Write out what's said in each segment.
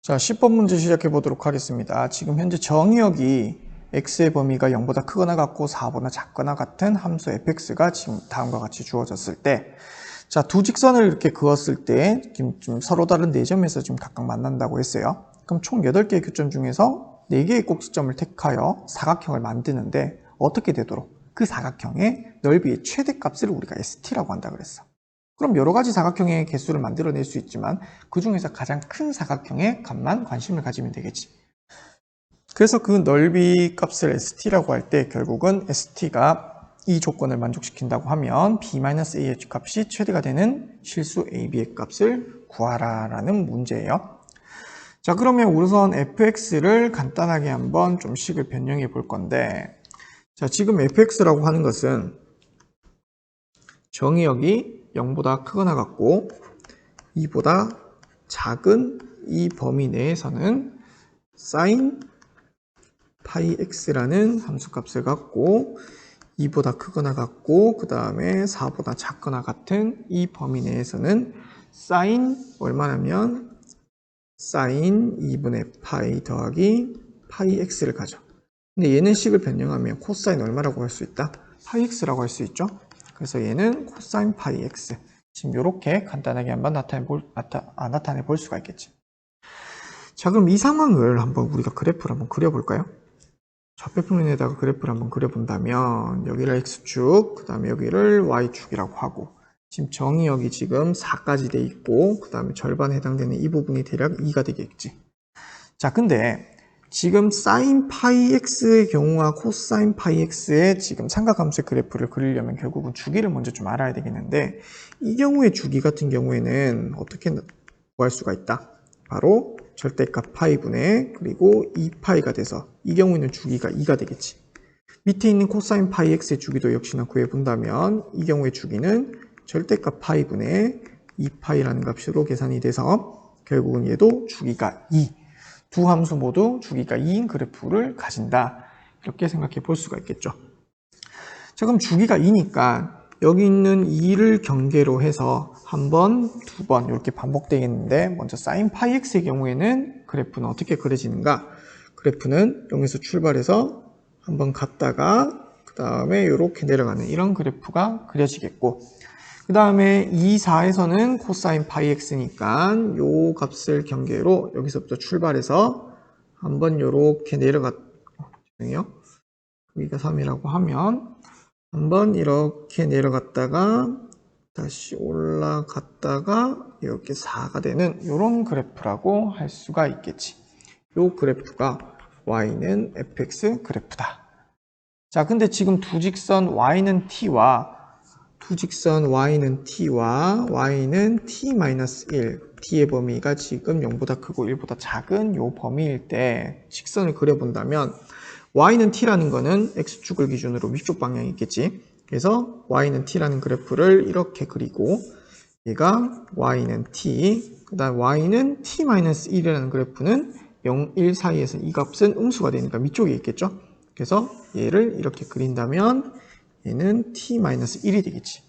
자, 10번 문제 시작해 보도록 하겠습니다. 지금 현재 정의역이 x의 범위가 0보다 크거나 같고 4보다 작거나 같은 함수 fx가 지금 다음과 같이 주어졌을 때, 자, 두 직선을 이렇게 그었을 때 지금 서로 다른 4점에서 지금 각각 만난다고 했어요. 그럼 총 8개의 교점 중에서 4개의 꼭지점을 택하여 사각형을 만드는데 어떻게 되도록 그 사각형의 넓이의 최대값을 우리가 st라고 한다 그랬어. 그럼 여러 가지 사각형의 개수를 만들어낼 수 있지만 그 중에서 가장 큰 사각형의 값만 관심을 가지면 되겠지. 그래서 그 넓이 값을 st라고 할 때 결국은 st가 이 조건을 만족시킨다고 하면 b-a의 값이 최대가 되는 실수 ab의 값을 구하라 라는 문제예요. 자, 그러면 우선 fx를 간단하게 한번 좀 식을 변형해 볼 건데, 자, 지금 fx라고 하는 것은 정의역이 0보다 크거나 같고 2보다 작은 이 범위 내에서는 sin πx라는 함수값을 갖고 2보다 크거나 같고 그 다음에 4보다 작거나 같은 이 범위 내에서는 sin 얼마냐면 sin 2분의 파이 더하기 πx를 가져. 근데 얘는 식을 변형하면 코사인 얼마라고 할 수 있다? πx라고 할 수 있죠. 그래서 얘는 코사인 πx. 지금 이렇게 간단하게 한번 나타내 볼 수가 있겠지. 자, 그럼 이 상황을 한번 우리가 그래프를 한번 그려볼까요? 좌표평면에다가 그래프를 한번 그려본다면 여기를 x축, 그 다음에 여기를 y축이라고 하고, 지금 정의역이 지금 4까지 돼 있고 그 다음에 절반에 해당되는 이 부분이 대략 2가 되겠지. 자, 근데 지금 sin πx의 경우와 cosine πx의 지금 삼각함수의 그래프를 그리려면 결국은 주기를 먼저 좀 알아야 되겠는데, 이 경우의 주기 같은 경우에는 어떻게 구할 수가 있다? 바로 절대값 파이분의 그리고 2파이가 돼서 이 경우에는 주기가 2가 되겠지. 밑에 있는 코사인 πx의 주기도 역시나 구해본다면 이 경우의 주기는 절대값 파이분의 2파이라는 값으로 계산이 돼서 결국은 얘도 주기가 2. 두 함수 모두 주기가 2인 그래프를 가진다. 이렇게 생각해 볼 수가 있겠죠. 자, 그럼 주기가 2니까 여기 있는 2를 경계로 해서 한 번, 두 번 이렇게 반복되겠는데, 먼저 sin πx의 경우에는 그래프는 어떻게 그려지는가? 그래프는 여기서 출발해서 한번 갔다가 그 다음에 이렇게 내려가는 이런 그래프가 그려지겠고, 그 다음에 2, 4에서는 코사인 πx니까 요 값을 경계로 여기서부터 출발해서 한번 이렇게 내려갔거든요. 여기가 3이라고 하면 한번 이렇게 내려갔다가 다시 올라갔다가 이렇게 4가 되는 이런 그래프라고 할 수가 있겠지. 이 그래프가 y는 fx 그래프다. 자, 근데 지금 두 직선 y는 t와 y는 t-1, t의 범위가 지금 0보다 크고 1보다 작은 이 범위일 때 직선을 그려본다면 y는 t라는 거는 x축을 기준으로 위쪽 방향이 있겠지. 그래서 y는 t라는 그래프를 이렇게 그리고 얘가 y는 t, 그 다음 y는 t-1이라는 그래프는 0, 1 사이에서 이 값은 음수가 되니까 위쪽에 있겠죠. 그래서 얘를 이렇게 그린다면 얘는 t-1이 되겠지.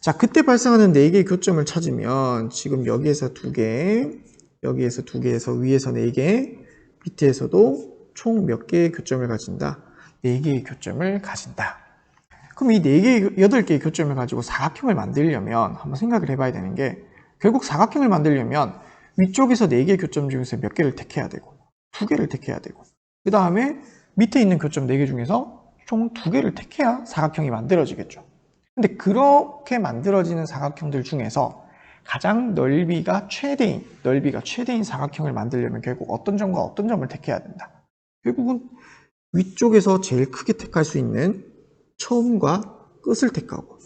자, 그때 발생하는 4개의 교점을 찾으면 지금 여기에서 2개, 여기에서 2개에서 위에서 4개, 밑에서도 총 몇 개의 교점을 가진다? 4개의 교점을 가진다. 그럼 이 4개, 8개의 교점을 가지고 사각형을 만들려면 한번 생각을 해봐야 되는 게, 결국 사각형을 만들려면 위쪽에서 4개의 교점 중에서 몇 개를 택해야 되고 2개를 택해야 되고, 그 다음에 밑에 있는 교점 4개 중에서 총 2개를 택해야 사각형이 만들어지겠죠. 근데 그렇게 만들어지는 사각형들 중에서 가장 넓이가 최대인 사각형을 만들려면 결국 어떤 점과 어떤 점을 택해야 된다. 결국은 위쪽에서 제일 크게 택할 수 있는 처음과 끝을 택하고,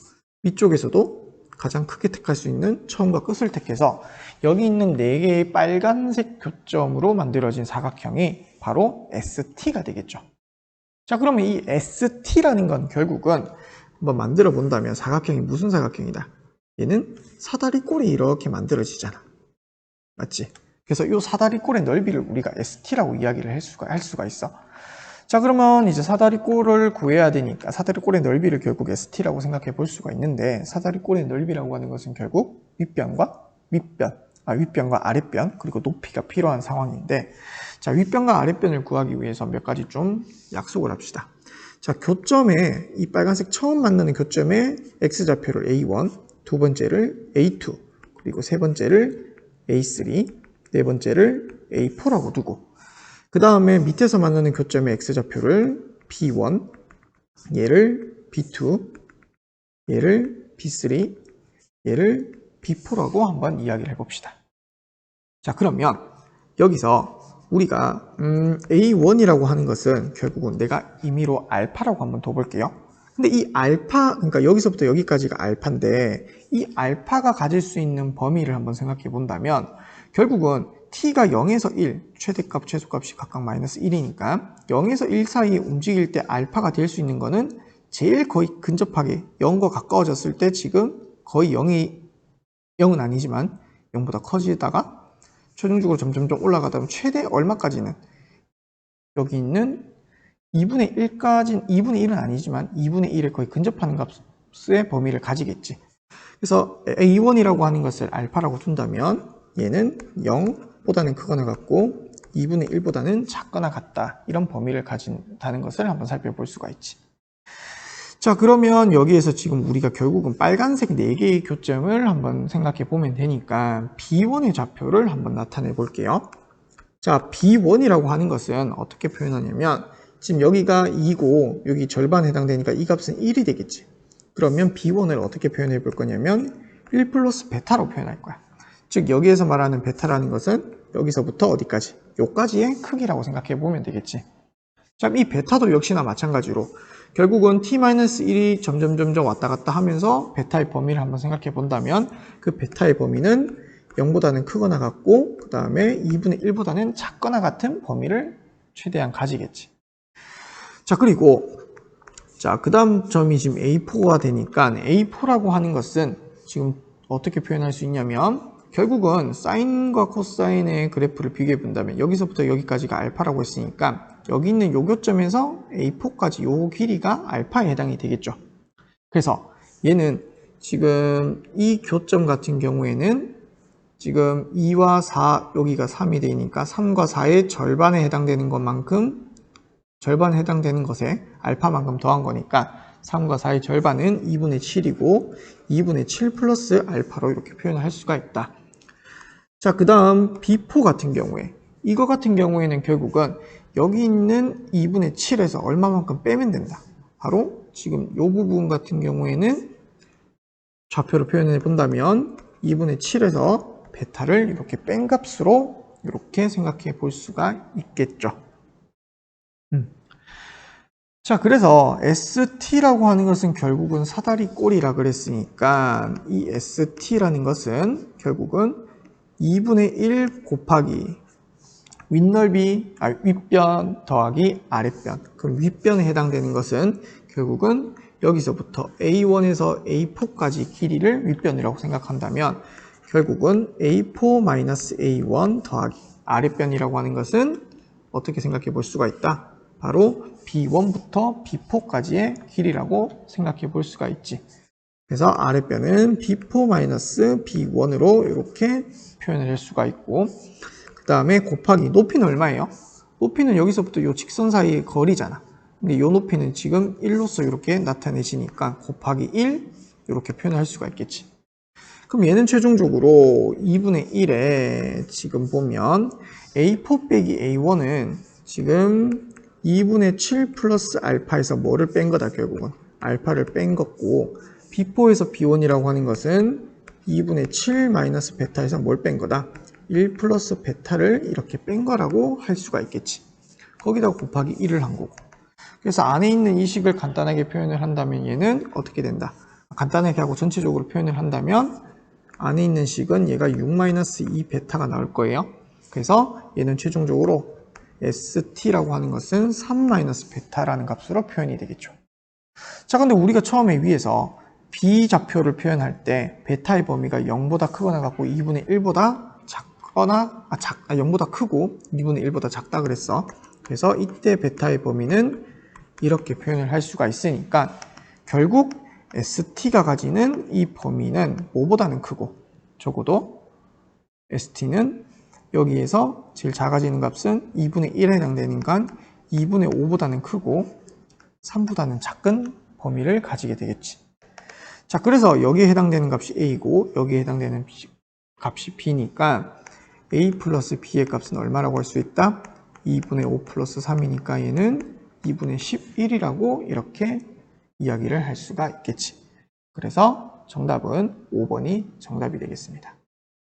위쪽에서도 가장 크게 택할 수 있는 처음과 끝을 택해서 여기 있는 4개의 빨간색 교점으로 만들어진 사각형이 바로 ST가 되겠죠. 자, 그러면 이 ST라는 건 결국은 한번 만들어 본다면 사각형이 무슨 사각형이다? 얘는 사다리꼴이 이렇게 만들어지잖아. 맞지? 그래서 이 사다리꼴의 넓이를 우리가 ST라고 이야기를 할 수가 있어. 자, 그러면 이제 사다리꼴을 구해야 되니까 사다리꼴의 넓이를 결국 ST라고 생각해 볼 수가 있는데, 사다리꼴의 넓이라고 하는 것은 결국 윗변과 밑변, 윗변과 아랫변, 그리고 높이가 필요한 상황인데, 자, 윗변과 아랫변을 구하기 위해서 몇 가지 좀 약속을 합시다. 자, 교점에, 이 빨간색 처음 만나는 교점에 x좌표를 a1, 두 번째를 a2, 그리고 세 번째를 a3, 네 번째를 a4라고 두고, 그 다음에 밑에서 만나는 교점의 x좌표를 b1, 얘를 b2, 얘를 b3, 얘를 b4라고 한번 이야기를 해봅시다. 자, 그러면 여기서 우리가 a1이라고 하는 것은 결국은 내가 임의로 알파라고 한번 둬볼게요. 근데 이 알파, 그러니까 여기서부터 여기까지가 알파인데 이 알파가 가질 수 있는 범위를 한번 생각해 본다면 결국은 t가 0에서 1, 최대값, 최소값이 각각 마이너스 1이니까 0에서 1 사이에 움직일 때 알파가 될 수 있는 거는 제일 거의 근접하게 0과 가까워졌을 때 지금 거의 0은 아니지만 0보다 커지다가 최종적으로 점점점 올라가다 보면 최대 얼마까지는 여기 있는 2분의 1까지는 2분의 1은 아니지만 2분의 1에 거의 근접하는 값의 범위를 가지겠지. 그래서 A1이라고 하는 것을 알파라고 둔다면 얘는 0보다는 크거나 같고 2분의 1보다는 작거나 같다. 이런 범위를 가진다는 것을 한번 살펴볼 수가 있지. 자, 그러면 여기에서 지금 우리가 결국은 빨간색 4개의 교점을 한번 생각해 보면 되니까 B1의 좌표를 한번 나타내 볼게요. 자, B1이라고 하는 것은 어떻게 표현하냐면 지금 여기가 2고 여기 절반 해당되니까 이 값은 1이 되겠지. 그러면 B1을 어떻게 표현해 볼 거냐면 1 플러스 베타로 표현할 거야. 즉 여기에서 말하는 베타라는 것은 여기서부터 어디까지? 요까지의 크기라고 생각해 보면 되겠지. 자, 이 베타도 역시나 마찬가지로 결국은 t-1이 점점 왔다 갔다 하면서 베타의 범위를 한번 생각해 본다면 그 베타의 범위는 0보다는 크거나 같고 그 다음에 2분의 1보다는 작거나 같은 범위를 최대한 가지겠지. 자, 그리고 자, 그 다음 점이 지금 A4가 되니까 A4라고 하는 것은 지금 어떻게 표현할 수 있냐면 결국은 사인과 코사인의 그래프를 비교해 본다면 여기서부터 여기까지가 알파라고 했으니까 여기 있는 요 교점에서 A4까지 요 길이가 알파에 해당이 되겠죠. 그래서 얘는 지금 이 교점 같은 경우에는 지금 2와 4 여기가 3이 되니까 3과 4의 절반에 해당되는 것만큼 절반에 해당되는 것에 알파만큼 더한 거니까 3과 4의 절반은 2분의 7이고 2분의 7 플러스 알파로 이렇게 표현을 할 수가 있다. 자, 그 다음 B4 같은 경우에 이거 같은 경우에는 결국은 여기 있는 2분의 7에서 얼마만큼 빼면 된다. 바로 지금 이 부분 같은 경우에는 좌표로 표현해 본다면 2분의 7에서 베타를 이렇게 뺀 값으로 이렇게 생각해 볼 수가 있겠죠. 자, 그래서 ST라고 하는 것은 결국은 사다리 꼴이라 그랬으니까 이 ST라는 것은 결국은 2분의 1 곱하기 윗변 더하기 아랫변. 그럼 윗변에 해당되는 것은 결국은 여기서부터 A1에서 A4까지 길이를 윗변이라고 생각한다면 결국은 A4-A1 더하기 아랫변이라고 하는 것은 어떻게 생각해 볼 수가 있다? 바로 B1부터 B4까지의 길이라고 생각해 볼 수가 있지. 그래서 아랫변은 B4-B1으로 이렇게 표현을 할 수가 있고 그 다음에 곱하기 높이는 얼마예요? 높이는 여기서부터 이 직선 사이의 거리잖아. 근데 이 높이는 지금 1로서 이렇게 나타내지니까 곱하기 1 이렇게 표현할 수가 있겠지. 그럼 얘는 최종적으로 2분의 1에 지금 보면 A4 빼기 A1은 지금 2분의 7 플러스 알파에서 뭐를 뺀 거다 결국은 알파를 뺀 거고 B4에서 B1이라고 하는 것은 2분의 7 마이너스 베타에서 뭘 뺀 거다? 1 플러스 베타를 이렇게 뺀 거라고 할 수가 있겠지. 거기다가 곱하기 1을 한 거고. 그래서 안에 있는 이 식을 간단하게 표현을 한다면 얘는 어떻게 된다? 간단하게 하고 전체적으로 표현을 한다면 안에 있는 식은 얘가 6-2 베타가 나올 거예요. 그래서 얘는 최종적으로 ST라고 하는 것은 3 베타라는 값으로 표현이 되겠죠. 자, 근데 우리가 처음에 위에서 B좌표를 표현할 때 베타의 범위가 0보다 크거나 같고 2분의 1보다 작거나 0보다 크고 2분의 1보다 작다 그랬어. 그래서 이때 베타의 범위는 이렇게 표현을 할 수가 있으니까 결국 ST가 가지는 이 범위는 뭐보다는 크고 적어도 ST는 여기에서 제일 작아지는 값은 2분의 1에 해당되니까 2분의 5보다는 크고 3보다는 작은 범위를 가지게 되겠지. 자, 그래서 여기에 해당되는 값이 A고 여기에 해당되는 값이 B니까 A 플러스 B의 값은 얼마라고 할 수 있다? 2분의 5 플러스 3이니까 얘는 2분의 11이라고 이렇게 이야기를 할 수가 있겠지. 그래서 정답은 5번이 정답이 되겠습니다.